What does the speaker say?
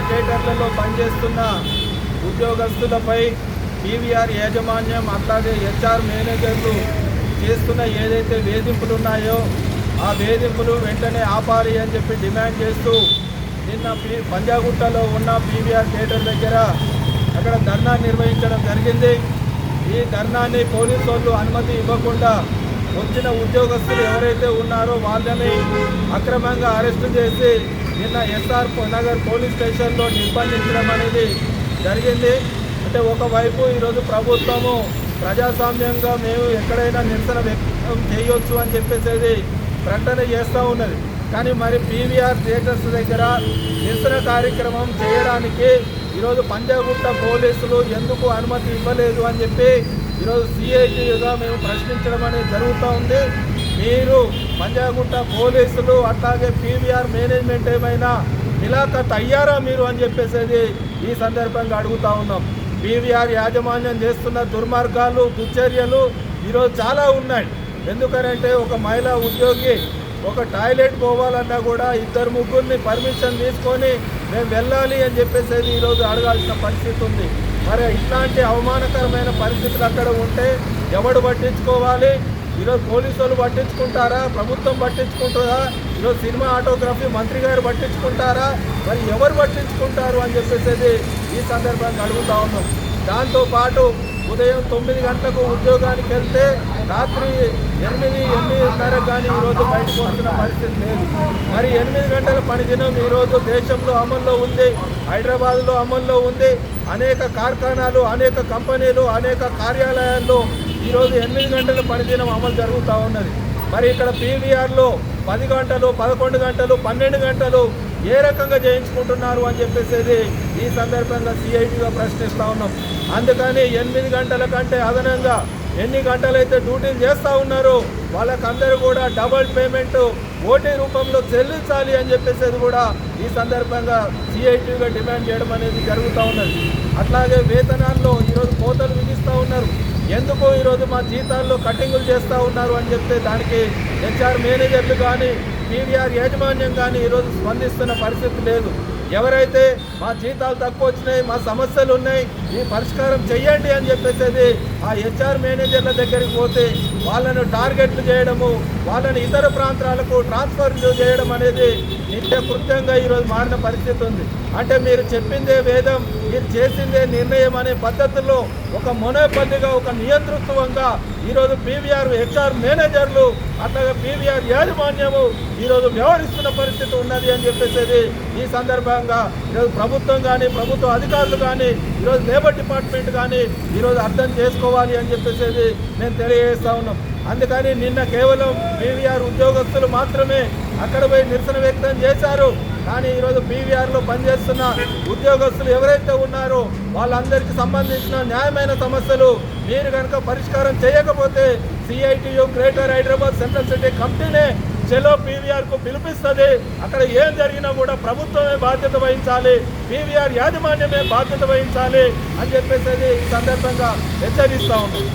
థియేటర్లలో పనిచేస్తున్న ఉద్యోగస్తులపై పీవీఆర్ యాజమాన్యం అట్లాగే హెచ్ఆర్ మేనేజర్లు చేస్తున్న ఏదైతే వేధింపులు ఉన్నాయో ఆ వేధింపులు వెంటనే ఆపాలి అని చెప్పి డిమాండ్ చేస్తూ నిన్న పంజాగుట్టలో ఉన్న పీవీఆర్ థియేటర్ దగ్గర అక్కడ ధర్నా నిర్వహించడం జరిగింది. ఈ ధర్నాన్ని పోలీసు వాళ్ళు అనుమతి ఇవ్వకుండా వచ్చిన ఉద్యోగస్తులు ఎవరైతే ఉన్నారో వాళ్ళని అక్రమంగా అరెస్టు చేసి నిన్న ఎస్ఆర్ నగర్ పోలీస్ స్టేషన్లో నిర్బంధించడం అనేది జరిగింది. అంటే ఒకవైపు ఈరోజు ప్రభుత్వము ప్రజాస్వామ్యంగా మేము ఎక్కడైనా నిరసన వ్యక్తం చేయొచ్చు అని చెప్పేసి ప్రకటన చేస్తూ ఉన్నది. కానీ మరి పీవీఆర్ థియేటర్స్ దగ్గర నిరసన కార్యక్రమం చేయడానికి ఈరోజు పంజాగుట్ట పోలీసులు ఎందుకు అనుమతి ఇవ్వలేదు అని చెప్పి ఈరోజు సిఐటిగా మేము ప్రశ్నించడం అనేది జరుగుతూ ఉంది. మీరు పంజాగుట్ట పోలీసులు అట్లాగే పీవీఆర్ మేనేజ్మెంట్ ఏమైనా మిలాఖత్ అయ్యారా మీరు అని చెప్పేసి ఈ సందర్భంగా అడుగుతూ ఉన్నాం. పీవీఆర్ యాజమాన్యం చేస్తున్న దుర్మార్గాలు దుశ్చర్యలు ఈరోజు చాలా ఉన్నాయి. ఎందుకనంటే ఒక మహిళా ఉద్యోగి ఒక టాయిలెట్ పోవాలన్నా కూడా ఇద్దరు ముగ్గురిని పర్మిషన్ తీసుకొని మేము వెళ్ళాలి అని చెప్పేసి ఈరోజు అడగాల్సిన పరిస్థితి ఉంది. మరి ఇట్లాంటి అవమానకరమైన పరిస్థితులు అక్కడ ఉంటే ఎవడు పట్టించుకోవాలి? ఈరోజు పోలీసు వాళ్ళు పట్టించుకుంటారా? ప్రభుత్వం పట్టించుకుంటుందా? ఈరోజు సినిమా ఆటోగ్రఫీ మంత్రి గారు పట్టించుకుంటారా? మరి ఎవరు పట్టించుకుంటారు అని చెప్పేసి ఈ సందర్భంగా అడుగుతా ఉన్నాం. దాంతోపాటు ఉదయం 9 గంటలకు ఉద్యోగానికి వెళ్తే రాత్రి 8:30 కానీ ఈరోజు బయటకు వస్తున్న పరిస్థితి లేదు. మరి 8 గంటల పనిదినం ఈరోజు దేశంలో అమల్లో ఉంది, హైదరాబాద్లో అమల్లో ఉంది. అనేక కార్ఖానాలు, అనేక కంపెనీలు, అనేక కార్యాలయాల్లో ఈరోజు 8 గంటల పనిదినం అమలు జరుగుతూ ఉన్నది. మరి ఇక్కడ పీవీఆర్లో 10 గంటలు, 11 గంటలు, 12 గంటలు ఏ రకంగా చేయించుకుంటున్నారు అని చెప్పేసి ఈ సందర్భంగా సిఐటిగా ప్రశ్నిస్తూ ఉన్నాం. అందుకని 8 గంటల కంటే అదనంగా ఎన్ని గంటలైతే డ్యూటీలు చేస్తూ ఉన్నారో వాళ్ళకందరూ కూడా డబుల్ పేమెంట్ ఓటీ రూపంలో చెల్లించాలి అని చెప్పేసి కూడా ఈ సందర్భంగా సిఐటిగా డిమాండ్ చేయడం అనేది జరుగుతూ ఉన్నది. అట్లాగే వేతనాల్లో ఈరోజు కోతలు విధిస్తూ ఉన్నారు. ఎందుకు ఈరోజు మా జీతాల్లో కటింగులు చేస్తూ ఉన్నారు అని చెప్తే దానికి హెచ్ఆర్ మేనేజర్లు కానీ పీవీఆర్ యాజమాన్యం కానీ ఈరోజు స్పందిస్తున్న పరిస్థితి లేదు. ఎవరైతే మా జీతాలు తక్కువ వచ్చినాయి, మా సమస్యలు ఉన్నాయి, ఈ పరిష్కారం చెయ్యండి అని చెప్పేసి ఆ హెచ్ఆర్ మేనేజర్ల దగ్గరికి పోతే వాళ్ళను టార్గెట్లు చేయడము, వాళ్ళని ఇతర ప్రాంతాలకు ట్రాన్స్ఫర్ చేయడం అనేది నిత్య కృత్యంగా ఈరోజు మారిన పరిస్థితి ఉంది. అంటే మీరు చెప్పిందే వేదం, మీరు చేసిందే నిర్ణయం అనే పద్ధతుల్లో ఒక మొనపల్లిగా, ఒక నియంతృత్వంగా ఈరోజు పీవీఆర్ హెచ్ఆర్ మేనేజర్లు అట్లాగే పీవీఆర్ యాజమాన్యము ఈరోజు వ్యవహరిస్తున్న పరిస్థితి ఉన్నది అని చెప్పేసి ఈ సందర్భంగా ఈరోజు ప్రభుత్వం కానీ, ప్రభుత్వ అధికారులు కానీ, ఈరోజు లేబర్ డిపార్ట్మెంట్ కానీ ఈరోజు అర్థం చేసుకోవాలి అని చెప్పేసి నేను తెలియజేస్తా ఉన్నాం. అందుకని నిన్న కేవలం పీవీఆర్ ఉద్యోగస్తులు మాత్రమే అక్కడ పోయి నిరసన వ్యక్తం చేశారు. కానీ ఈరోజు పీవీఆర్లో పనిచేస్తున్న ఉద్యోగస్తులు ఎవరైతే ఉన్నారో వాళ్ళందరికీ సంబంధించిన న్యాయమైన సమస్యలు మీరు కనుక పరిష్కారం చేయకపోతే CITU greater Hyderabad central city కమిటీనే చెలో పీవీఆర్కు పిలిపిస్తుంది. అక్కడ ఏం జరిగినా కూడా ప్రభుత్వమే బాధ్యత వహించాలి, పీవీఆర్ యాజమాన్యమే బాధ్యత వహించాలి అని చెప్పేసి ఈ సందర్భంగా హెచ్చరిస్తూ ఉన్నాం.